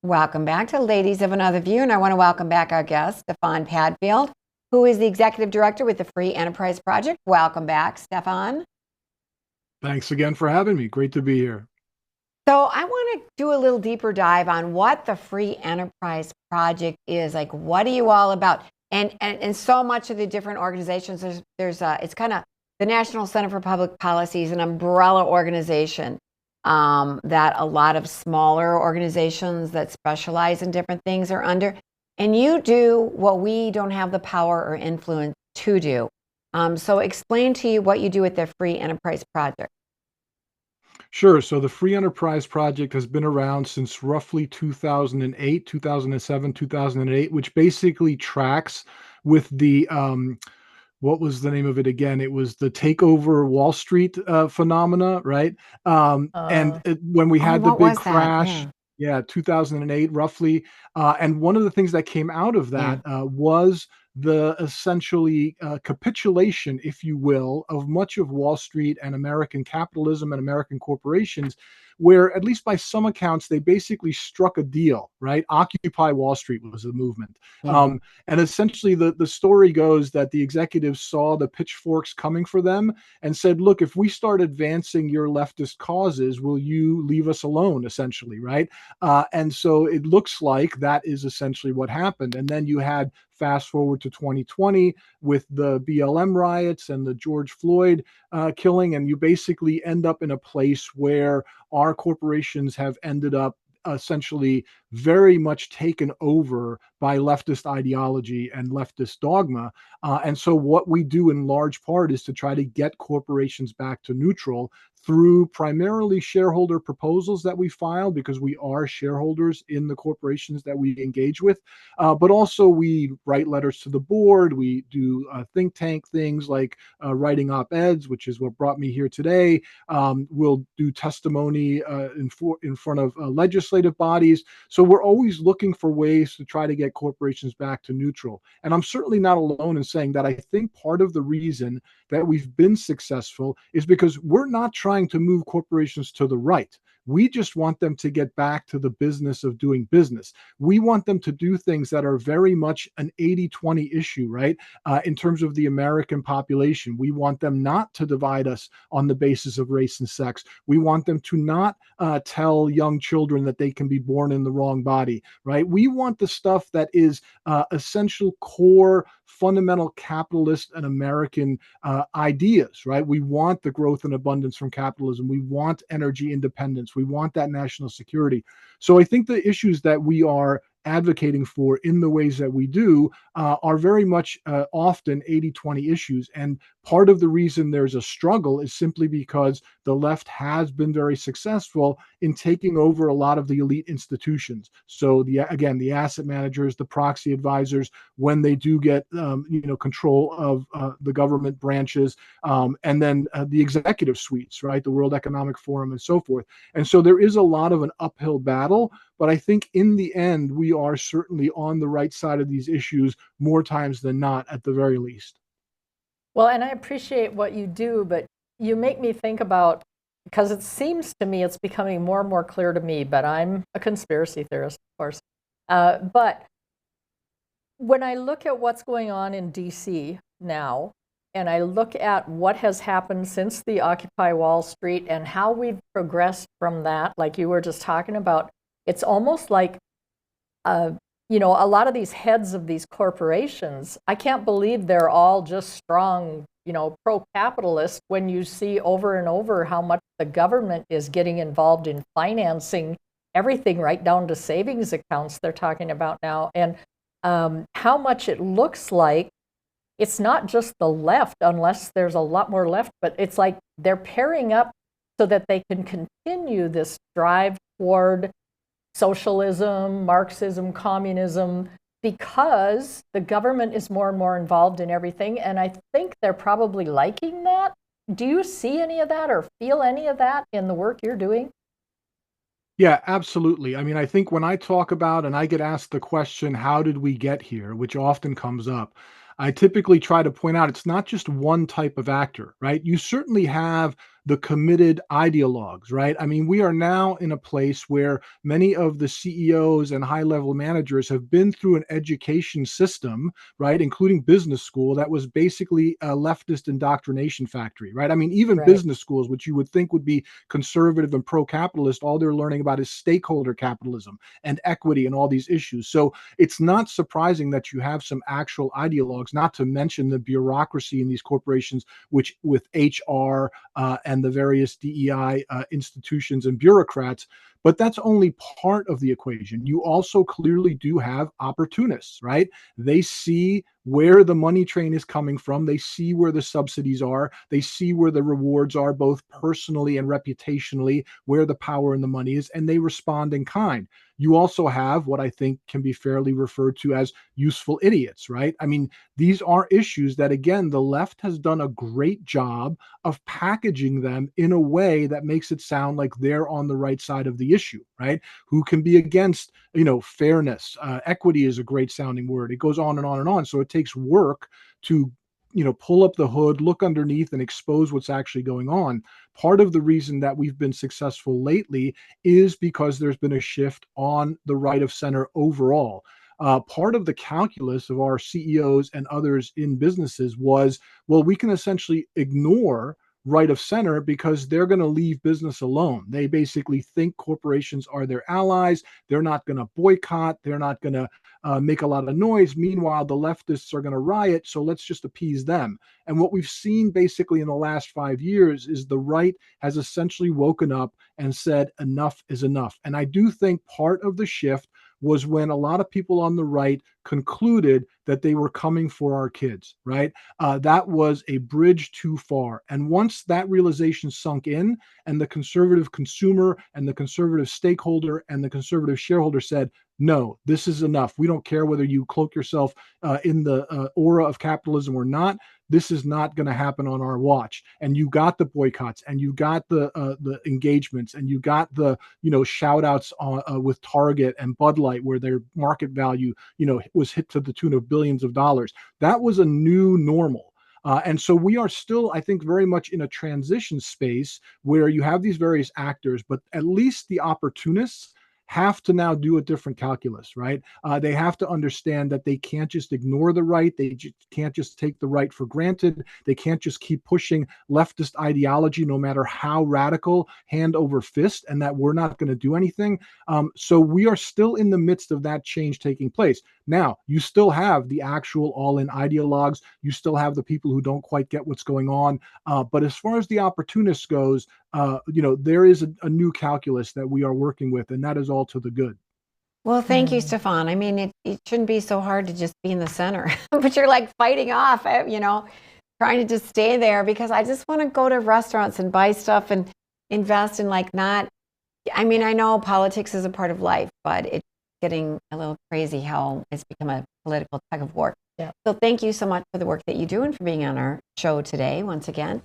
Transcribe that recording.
Welcome back to Ladies of Another View, and I want to welcome back our guest, Stefan Padfield, who is the Executive Director with the Free Enterprise Project. Welcome back, Stefan. Thanks again for having me. Great to be here. So I want to do a little deeper dive on what the Free Enterprise Project is. Like, what are you all about? And so much of the different organizations, it's kind of the National Center for Public Policy is an umbrella organization that a lot of smaller organizations that specialize in different things are under. And you do what we don't have the power or influence to do. So explain to you what you do with the Free Enterprise Project. Sure. So the Free Enterprise Project has been around since roughly 2008, 2007, 2008, which basically tracks with what was the name of it again? It was the takeover Wall Street phenomena, right? When we Oh, had the what big was that? crash, Yeah. yeah, 2008 roughly. And one of the things that came out of Yeah. that was the essentially capitulation, if you will, of much of Wall Street and American capitalism and American corporations, where, at least by some accounts, they basically struck a deal, right? Occupy Wall Street was the movement. Yeah. And essentially, the story goes that the executives saw the pitchforks coming for them and said, look, if we start advancing your leftist causes, will you leave us alone, essentially, right? And so it looks like that is essentially what happened. And then you had fast forward to 2020 with the BLM riots and the George Floyd killing, and you basically end up in a place where our corporations have ended up essentially very much taken over by leftist ideology and leftist dogma. And so, what we do in large part is to try to get corporations back to neutral through primarily shareholder proposals that we file, because we are shareholders in the corporations that we engage with. But also, we write letters to the board. We do think tank things like writing op-eds, which is what brought me here today. We'll do testimony in front of legislative bodies. So we're always looking for ways to try to get corporations back to neutral. And I'm certainly not alone in saying that I think part of the reason that we've been successful is because we're not trying to move corporations to the right. We just want them to get back to the business of doing business. We want them to do things that are very much an 80-20 issue, right? In terms of the American population, we want them not to divide us on the basis of race and sex. We want them to not tell young children that they can be born in the wrong body, right? We want the stuff that is essential core fundamental capitalist and American ideas, right? We want the growth and abundance from capitalism. We want energy independence. We want that national security. So I think the issues that we are advocating for in the ways that we do are very much often 80-20 issues. And part of the reason there's a struggle is simply because the left has been very successful in taking over a lot of the elite institutions. So the asset managers, the proxy advisors, when they do get control of the government branches, and then the executive suites, right, the World Economic Forum and so forth. And so there is a lot of an uphill battle. But I think in the end, we are certainly on the right side of these issues more times than not, at the very least. Well, and I appreciate what you do, but you make me think about, because it seems to me it's becoming more and more clear to me, but I'm a conspiracy theorist, of course. But when I look at what's going on in DC now, and I look at what has happened since the Occupy Wall Street and how we've progressed from that, like you were just talking about, it's almost like, a lot of these heads of these corporations, I can't believe they're all just strong, pro-capitalist when you see over and over how much the government is getting involved in financing everything right down to savings accounts they're talking about now. And how much it looks like it's not just the left, unless there's a lot more left, but it's like they're pairing up so that they can continue this drive toward socialism, Marxism, communism, because the government is more and more involved in everything. And I think they're probably liking that. Do you see any of that or feel any of that in the work you're doing? Yeah, absolutely. I mean, I think when I talk about and I get asked the question, how did we get here, which often comes up, I typically try to point out it's not just one type of actor, right? You certainly have the committed ideologues, right? I mean, we are now in a place where many of the CEOs and high-level managers have been through an education system, right, including business school, that was basically a leftist indoctrination factory, right? I mean, even Right. business schools, which you would think would be conservative and pro-capitalist, all they're learning about is stakeholder capitalism and equity and all these issues. So it's not surprising that you have some actual ideologues, not to mention the bureaucracy in these corporations, which with HR and the various DEI institutions and bureaucrats. But that's only part of the equation. You also clearly do have opportunists, right? They see where the money train is coming from. They see where the subsidies are. They see where the rewards are, both personally and reputationally, where the power and the money is, and they respond in kind. You also have what I think can be fairly referred to as useful idiots, right? I mean, these are issues that, again, the left has done a great job of packaging them in a way that makes it sound like they're on the right side of the issue, right? Who can be against, fairness. Equity is a great sounding word. It goes on and on and on. So it takes work to pull up the hood, look underneath, and expose what's actually going on. Part of the reason that we've been successful lately is because there's been a shift on the right of center overall. Part of the calculus of our CEOs and others in businesses was, well, we can essentially ignore right of center because they're going to leave business alone. They basically think corporations are their allies. They're not going to boycott. They're not going to make a lot of noise. Meanwhile, the leftists are going to riot. So let's just appease them. And what we've seen basically in the last 5 years is the right has essentially woken up and said, enough is enough. And I do think part of the shift was when a lot of people on the right concluded that they were coming for our kids, right? That was a bridge too far. And once that realization sunk in, and the conservative consumer and the conservative stakeholder and the conservative shareholder said, no, this is enough. We don't care whether you cloak yourself in the aura of capitalism or not. This is not going to happen on our watch. And you got the boycotts, and you got the engagements, and you got the shout outs with Target and Bud Light, where their market value was hit to the tune of billions of dollars. That was a new normal. And so we are still, I think, very much in a transition space where you have these various actors, but at least the opportunists have to now do a different calculus, right? They have to understand that they can't just ignore the right. They can't just take the right for granted. They can't just keep pushing leftist ideology, no matter how radical, hand over fist, and that we're not going to do anything. So we are still in the midst of that change taking place. Now, you still have the actual all-in ideologues. You still have the people who don't quite get what's going on. But as far as the opportunists goes, there is a new calculus that we are working with, and that is all to the good. Well, thank you, Stefan. I mean, it shouldn't be so hard to just be in the center, but you're like fighting off, trying to just stay there, because I just want to go to restaurants and buy stuff and invest in I know politics is a part of life, but it's getting a little crazy how it's become a political tug of war. Yeah. So thank you so much for the work that you do and for being on our show today once again.